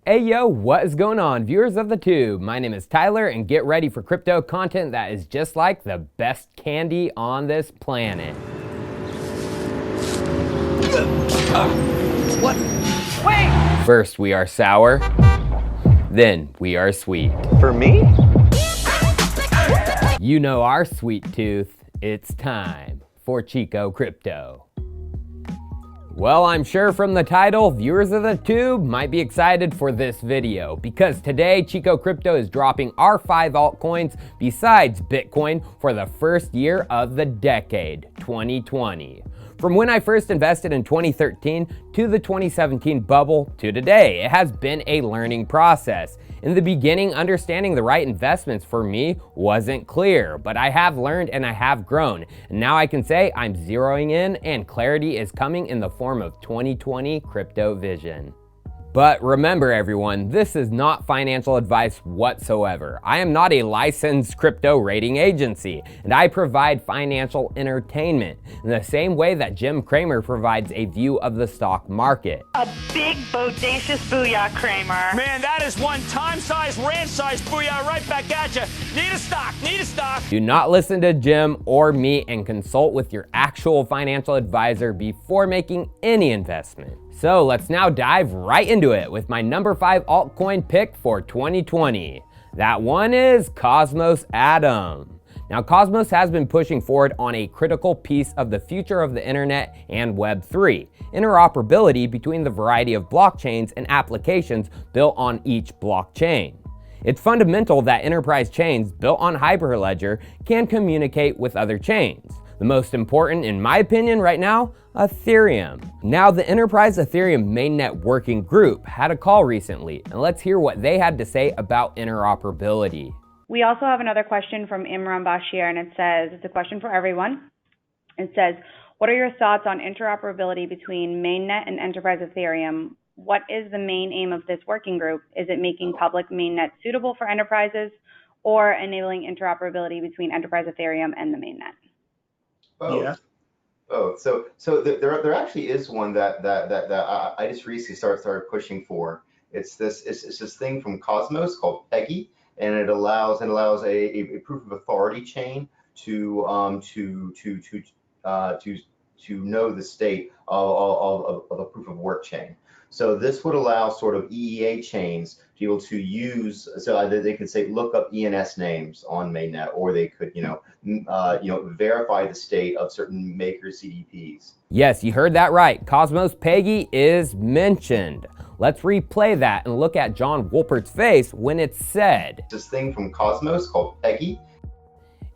Hey yo, what is going on, viewers of the tube? My name is Tyler, and get ready for crypto content that is just like the best candy on this planet. What? Wait! First we are sour, then we are sweet. For me? You know our sweet tooth. It's time for Chico Crypto. Well, I'm sure from the title, viewers of the tube might be excited for this video because today Chico Crypto is dropping our 5 altcoins besides Bitcoin for the first year of the decade, 2020. From when I first invested in 2013 to the 2017 bubble to today, it has been a learning process. In the beginning, understanding the right investments for me wasn't clear, but I have learned and I have grown. And now I can say I'm zeroing in and clarity is coming in the form of 2020 crypto vision. But remember everyone, this is not financial advice whatsoever. I am not a licensed crypto rating agency, and I provide financial entertainment in the same way that Jim Cramer provides a view of the stock market. A big bodacious booyah, Kramer. Man, that is one time-sized, ranch-sized booyah right back at you. Need a stock, need a stock. Do not listen to Jim or me and consult with your actual financial advisor before making any investment. So let's now dive right into it with my number 5 altcoin pick for 2020. That one is Cosmos Atom. Now Cosmos has been pushing forward on a critical piece of the future of the internet and Web3, interoperability between the variety of blockchains and applications built on each blockchain. It's fundamental that enterprise chains built on Hyperledger can communicate with other chains. The most important, in my opinion right now, Ethereum. Now, the Enterprise Ethereum Mainnet Working Group had a call recently, and let's hear what they had to say about interoperability. We also have another question from Imran Bashir, and it says, it's a question for everyone. It says, what are your thoughts on interoperability between Mainnet and Enterprise Ethereum? What is the main aim of this working group? Is it making public Mainnet suitable for enterprises or enabling interoperability between Enterprise Ethereum and the Mainnet? Oh, yeah. Oh, so there actually is one that I just recently started pushing for. It's this thing from Cosmos called Peggy, and it allows a proof of authority chain to know the state of a proof of work chain. So this would allow sort of EEA chains to be able to use, so either they could say look up ENS names on mainnet, or they could verify the state of certain maker CDPs. Yes, you heard that right. Cosmos Peggy is mentioned. Let's replay that and look at John Wolpert's face when it's said. This thing from Cosmos called Peggy.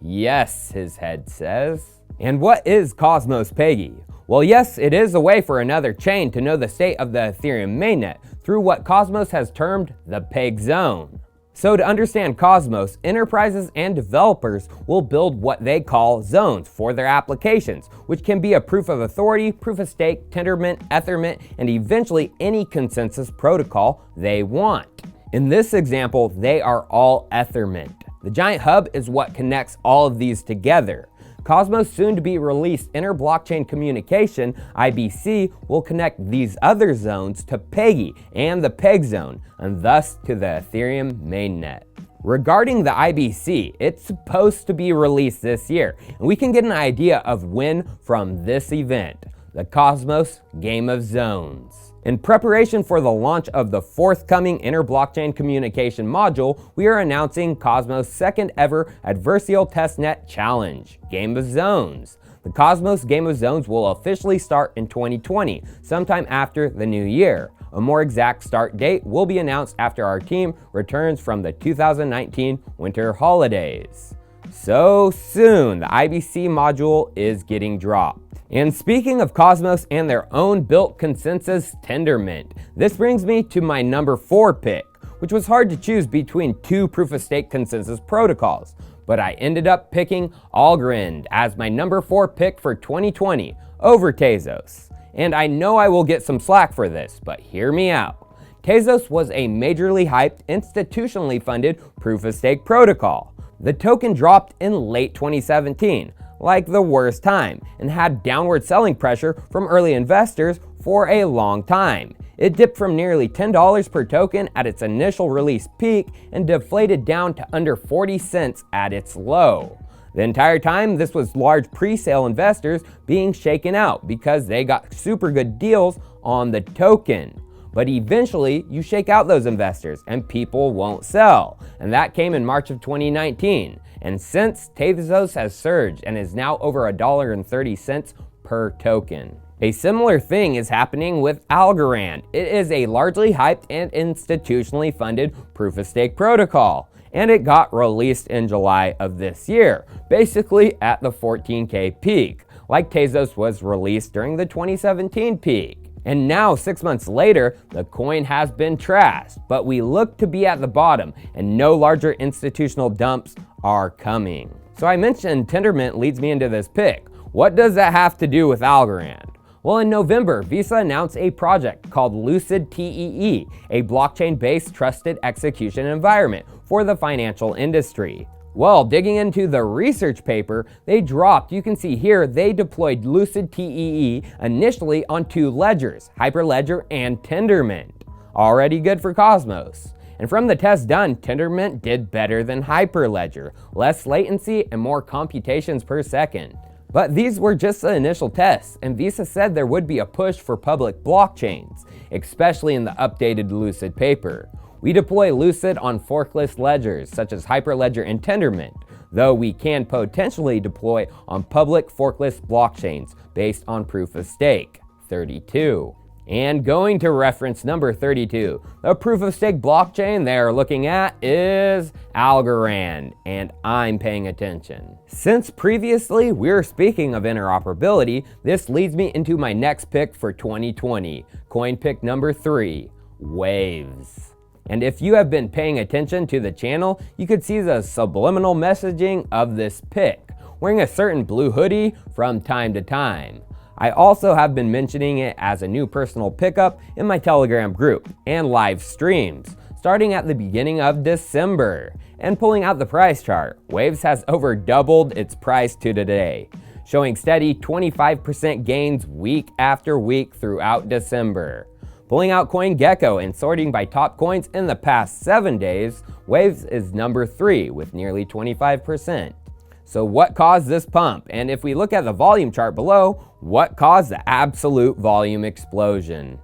Yes, his head says. And what is Cosmos Peggy? Well, yes, it is a way for another chain to know the state of the Ethereum mainnet through what Cosmos has termed the Peg Zone. So to understand Cosmos, enterprises and developers will build what they call zones for their applications, which can be a proof of authority, proof of stake, Tendermint, Ethermint, and eventually any consensus protocol they want. In this example, they are all Ethermint. The giant hub is what connects all of these together. Cosmos' soon-to-be released Inter-Blockchain Communication, IBC, will connect these other zones to Peggy and the Peg Zone, and thus to the Ethereum mainnet. Regarding the IBC, it's supposed to be released this year, and we can get an idea of when from this event, the Cosmos Game of Zones. In preparation for the launch of the forthcoming Inter-Blockchain Communication module, we are announcing Cosmos' second ever adversarial testnet challenge, Game of Zones. The Cosmos Game of Zones will officially start in 2020, sometime after the new year. A more exact start date will be announced after our team returns from the 2019 winter holidays. So soon, the IBC module is getting dropped. And speaking of Cosmos and their own built consensus Tendermint, this brings me to my number 4 pick, which was hard to choose between 2 proof-of-stake consensus protocols, but I ended up picking Algorand as my number 4 pick for 2020 over Tezos. And I know I will get some slack for this, but hear me out. Tezos was a majorly hyped, institutionally funded proof-of-stake protocol. The token dropped in late 2017, like the worst time, and had downward selling pressure from early investors for a long time. It dipped from nearly $10 per token at its initial release peak and deflated down to under 40 cents at its low. The entire time, this was large pre-sale investors being shaken out because they got super good deals on the token. But eventually, you shake out those investors and people won't sell. And that came in March of 2019. And since, Tezos has surged and is now over $1.30 per token. A similar thing is happening with Algorand. It is a largely hyped and institutionally funded proof-of-stake protocol. And it got released in July of this year, basically at the 14K peak, like Tezos was released during the 2017 peak. And now, 6 months later, the coin has been trashed, but we look to be at the bottom and no larger institutional dumps are coming. So I mentioned Tendermint leads me into this pick. What does that have to do with Algorand? Well, in November, Visa announced a project called Lucid TEE, a blockchain-based trusted execution environment for the financial industry. Well, digging into the research paper they dropped, you can see here they deployed Lucid TEE initially on two ledgers, Hyperledger and Tendermint. Already good for Cosmos. And from the test done, Tendermint did better than Hyperledger, less latency and more computations per second. But these were just the initial tests, and Visa said there would be a push for public blockchains, especially in the updated Lucid paper. We deploy Lucid on forkless ledgers such as Hyperledger and Tendermint, though we can potentially deploy on public forkless blockchains based on proof of stake, 32. And going to reference number 32, the proof of stake blockchain they're looking at is Algorand, and I'm paying attention. Since previously we were speaking of interoperability, this leads me into my next pick for 2020, coin pick number 3, Waves. And if you have been paying attention to the channel, you could see the subliminal messaging of this pick, wearing a certain blue hoodie from time to time. I also have been mentioning it as a new personal pickup in my Telegram group and live streams, starting at the beginning of December. And pulling out the price chart, Waves has over doubled its price to today, showing steady 25% gains week after week throughout December. Pulling out CoinGecko and sorting by top coins in the past 7 days, Waves is number 3 with nearly 25%. So what caused this pump? And if we look at the volume chart below, what caused the absolute volume explosion?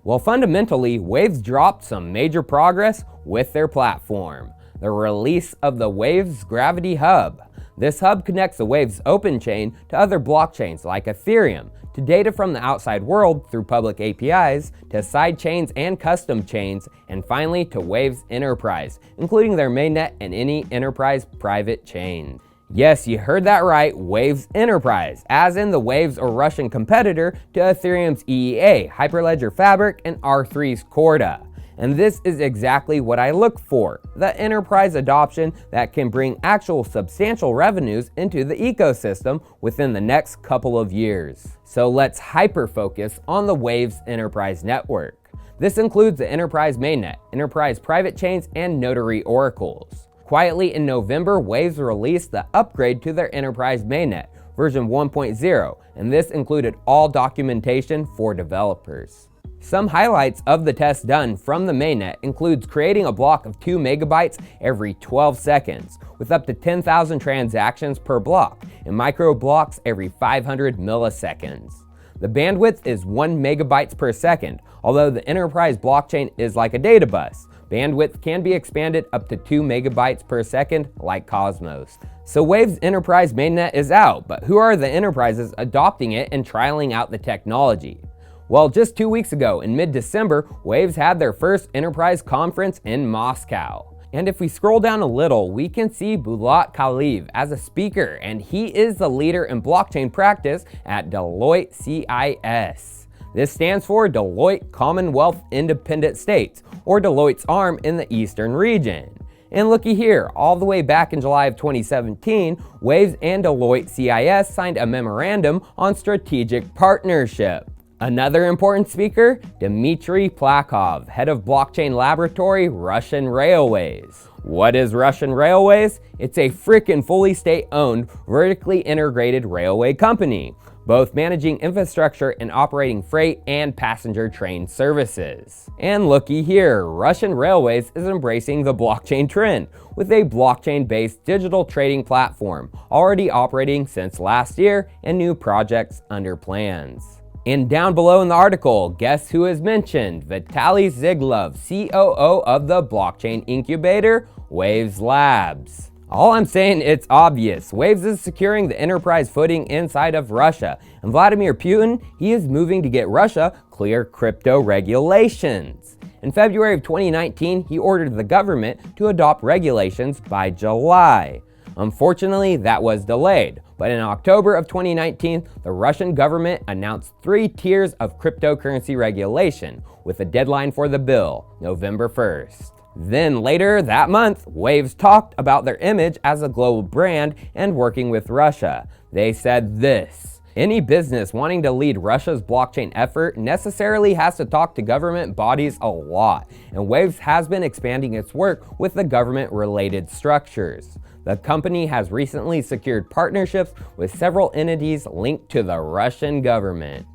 Well, fundamentally, Waves dropped some major progress with their platform, the release of the Waves Gravity Hub. This hub connects the Waves open chain to other blockchains like Ethereum, to data from the outside world through public APIs, to side chains and custom chains, and finally to Waves Enterprise, including their mainnet and any enterprise private chains. Yes, you heard that right, Waves Enterprise, as in the Waves or Russian competitor to Ethereum's EEA, Hyperledger Fabric, and R3's Corda. And this is exactly what I look for, the enterprise adoption that can bring actual substantial revenues into the ecosystem within the next couple of years. So let's hyper-focus on the Waves Enterprise Network. This includes the Enterprise Mainnet, Enterprise Private Chains, and Notary Oracles. Quietly in November, Waves released the upgrade to their Enterprise Mainnet, version 1.0, and this included all documentation for developers. Some highlights of the test done from the mainnet includes creating a block of 2 megabytes every 12 seconds, with up to 10,000 transactions per block, and micro blocks every 500 milliseconds. The bandwidth is 1 megabytes per second, although the enterprise blockchain is like a data bus. Bandwidth can be expanded up to 2 megabytes per second like Cosmos. So Waves Enterprise Mainnet is out, but who are the enterprises adopting it and trialing out the technology? Well, just 2 weeks ago, in mid-December, Waves had their first enterprise conference in Moscow. And if we scroll down a little, we can see Bulat Kaliv as a speaker, and he is the leader in blockchain practice at Deloitte CIS. This stands for Deloitte Commonwealth Independent States, or Deloitte's arm in the Eastern region. And looky here, all the way back in July of 2017, Waves and Deloitte CIS signed a memorandum on strategic partnership. Another important speaker, Dmitry Plakov, head of blockchain laboratory, Russian Railways. What is Russian Railways? It's a frickin' fully state-owned, vertically integrated railway company. both managing infrastructure and operating freight and passenger train services. And looky here, Russian Railways is embracing the blockchain trend with a blockchain-based digital trading platform already operating since last year and new projects under plans. And down below in the article, guess who is mentioned? Vitaly Zyglov, COO of the blockchain incubator, Waves Labs. All I'm saying, it's obvious. Waves is securing the enterprise footing inside of Russia. And Vladimir Putin, he is moving to get Russia clear crypto regulations. In February of 2019, he ordered the government to adopt regulations by July. Unfortunately, that was delayed. But in October of 2019, the Russian government announced 3 tiers of cryptocurrency regulation, with a deadline for the bill, November 1st. Then later that month, Waves talked about their image as a global brand and working with Russia. They said this: any business wanting to lead Russia's blockchain effort necessarily has to talk to government bodies a lot, and Waves has been expanding its work with the government-related structures. The company has recently secured partnerships with several entities linked to the Russian government.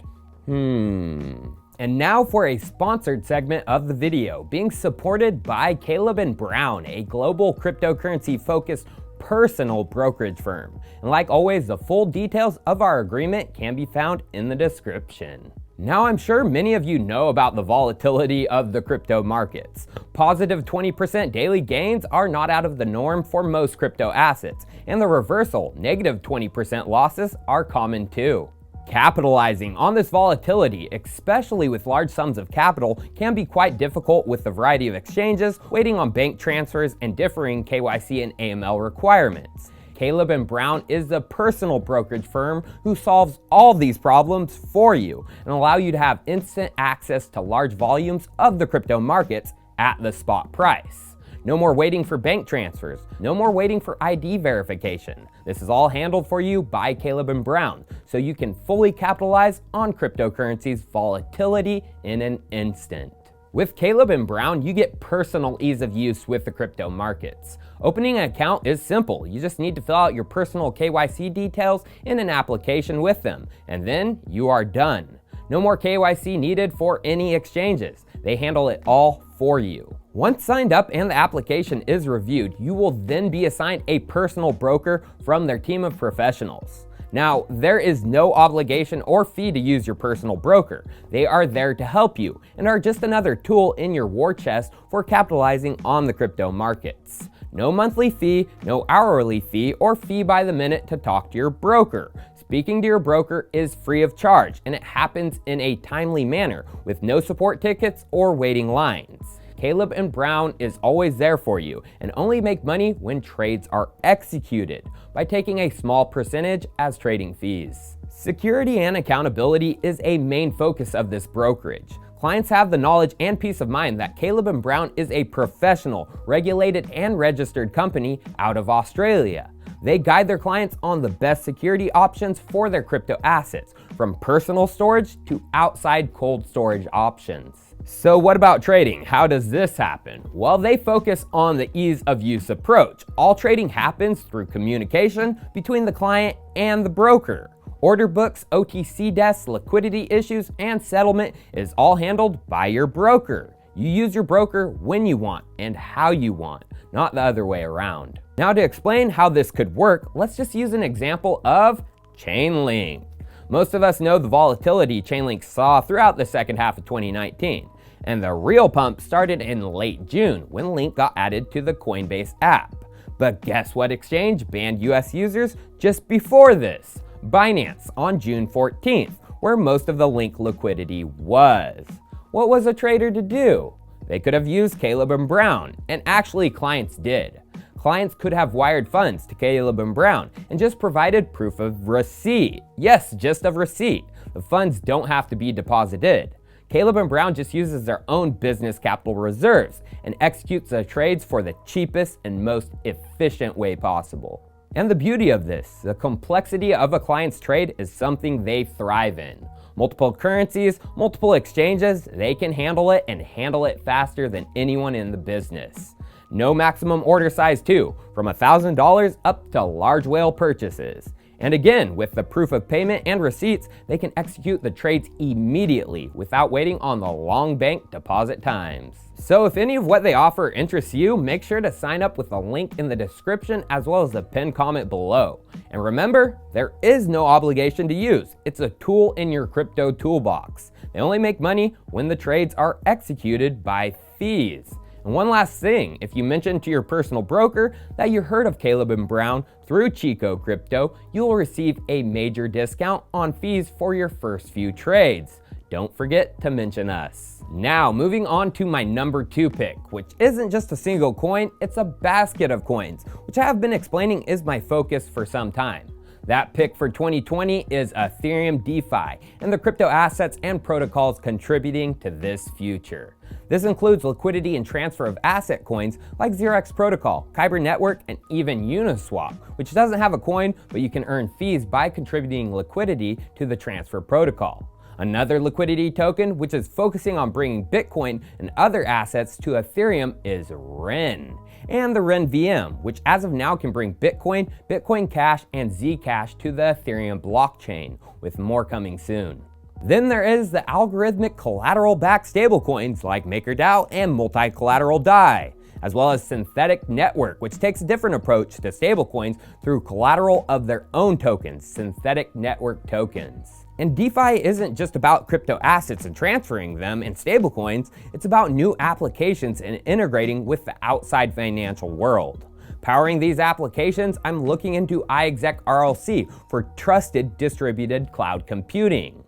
And now for a sponsored segment of the video, being supported by Caleb & Brown, a global cryptocurrency-focused personal brokerage firm. And like always, the full details of our agreement can be found in the description. Now I'm sure many of you know about the volatility of the crypto markets. Positive 20% daily gains are not out of the norm for most crypto assets, and the reversal, negative 20% losses, are common too. Capitalizing on this volatility, especially with large sums of capital, can be quite difficult with the variety of exchanges, waiting on bank transfers, and differing KYC and AML requirements. Caleb & Brown is the personal brokerage firm who solves all these problems for you and allow you to have instant access to large volumes of the crypto markets at the spot price. No more waiting for bank transfers. No more waiting for ID verification. This is all handled for you by Caleb & Brown, so you can fully capitalize on cryptocurrency's volatility in an instant. With Caleb & Brown, you get personal ease of use with the crypto markets. Opening an account is simple. You just need to fill out your personal KYC details in an application with them, and then you are done. No more KYC needed for any exchanges. They handle it all for you. Once signed up and the application is reviewed, you will then be assigned a personal broker from their team of professionals. Now, there is no obligation or fee to use your personal broker. They are there to help you and are just another tool in your war chest for capitalizing on the crypto markets. No monthly fee, no hourly fee, or fee by the minute to talk to your broker. Speaking to your broker is free of charge, and it happens in a timely manner with no support tickets or waiting lines. Caleb & Brown is always there for you and only make money when trades are executed by taking a small percentage as trading fees. Security and accountability is a main focus of this brokerage. Clients have the knowledge and peace of mind that Caleb & Brown is a professional, regulated, and registered company out of Australia. They guide their clients on the best security options for their crypto assets, from personal storage to outside cold storage options. So what about trading? How does this happen? Well, they focus on the ease of use approach. All trading happens through communication between the client and the broker. Order books, OTC desks, liquidity issues, and settlement is all handled by your broker. You use your broker when you want and how you want, not the other way around. Now to explain how this could work, let's just use an example of Chainlink. Most of us know the volatility Chainlink saw throughout the second half of 2019. And the real pump started in late June when Link got added to the Coinbase app. But guess what exchange banned US users just before this? Binance on June 14th, where most of the Link liquidity was. What was a trader to do? They could have used Caleb & Brown, and actually clients did. Clients could have wired funds to Caleb & Brown and just provided proof of receipt. Yes, just of receipt. The funds don't have to be deposited. Caleb & Brown just uses their own business capital reserves and executes their trades for the cheapest and most efficient way possible. And the beauty of this, the complexity of a client's trade is something they thrive in. Multiple currencies, multiple exchanges, they can handle it and handle it faster than anyone in the business. No maximum order size too, from $1,000 up to large whale purchases. And again, with the proof of payment and receipts, they can execute the trades immediately without waiting on the long bank deposit times. So if any of what they offer interests you, make sure to sign up with the link in the description as well as the pinned comment below. And remember, there is no obligation to use. It's a tool in your crypto toolbox. They only make money when the trades are executed by fees. And one last thing, if you mention to your personal broker that you heard of Caleb and Brown through Chico Crypto, you will receive a major discount on fees for your first few trades. Don't forget to mention us. Now, moving on to my number 2 pick, which isn't just a single coin, it's a basket of coins, which I have been explaining is my focus for some time. That pick for 2020 is Ethereum DeFi and the crypto assets and protocols contributing to this future. This includes liquidity and transfer of asset coins like 0x Protocol, Kyber Network, and even Uniswap, which doesn't have a coin, but you can earn fees by contributing liquidity to the transfer protocol. Another liquidity token, which is focusing on bringing Bitcoin and other assets to Ethereum, is Ren. And the Ren VM, which as of now can bring Bitcoin, Bitcoin Cash, and Zcash to the Ethereum blockchain, with more coming soon. Then there is the algorithmic collateral-backed stablecoins like MakerDAO and Multi-Collateral DAI, as well as Synthetic Network, which takes a different approach to stablecoins through collateral of their own tokens, Synthetic Network tokens. And DeFi isn't just about crypto assets and transferring them in stablecoins, it's about new applications and integrating with the outside financial world. Powering these applications, I'm looking into iExec RLC for trusted distributed cloud computing.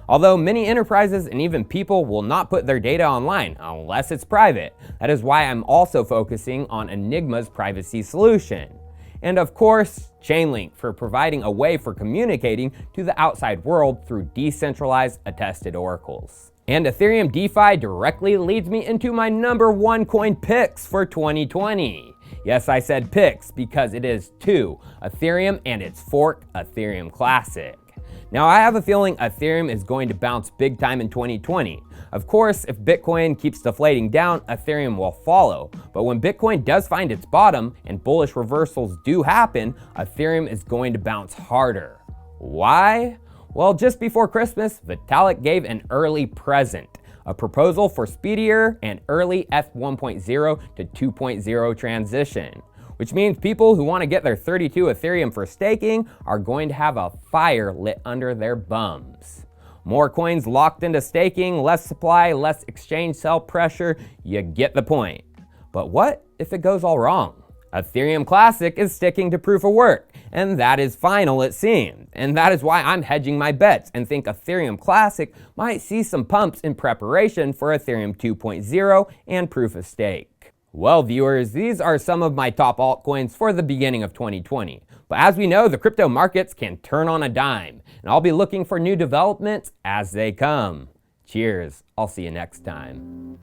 Although many enterprises and even people will not put their data online unless it's private, that is why I'm also focusing on Enigma's privacy solution. And of course, Chainlink for providing a way for communicating to the outside world through decentralized attested oracles. And Ethereum DeFi directly leads me into my number 1 coin picks for 2020. Yes, I said picks because it is 2, Ethereum and its fork, Ethereum Classic. Now, I have a feeling Ethereum is going to bounce big time in 2020. Of course, if Bitcoin keeps deflating down, Ethereum will follow. But when Bitcoin does find its bottom and bullish reversals do happen, Ethereum is going to bounce harder. Why? Well, just before Christmas, Vitalik gave an early present, a proposal for speedier and early F1.0 to 2.0 transition, which means people who want to get their 32 Ethereum for staking are going to have a fire lit under their bums. More coins locked into staking, less supply, less exchange sell pressure, you get the point. But what if it goes all wrong? Ethereum Classic is sticking to proof of work, and that is final it seems. And that is why I'm hedging my bets and think Ethereum Classic might see some pumps in preparation for Ethereum 2.0 and proof of stake. Well, viewers, these are some of my top altcoins for the beginning of 2020. But as we know, the crypto markets can turn on a dime, and I'll be looking for new developments as they come. Cheers, I'll see you next time.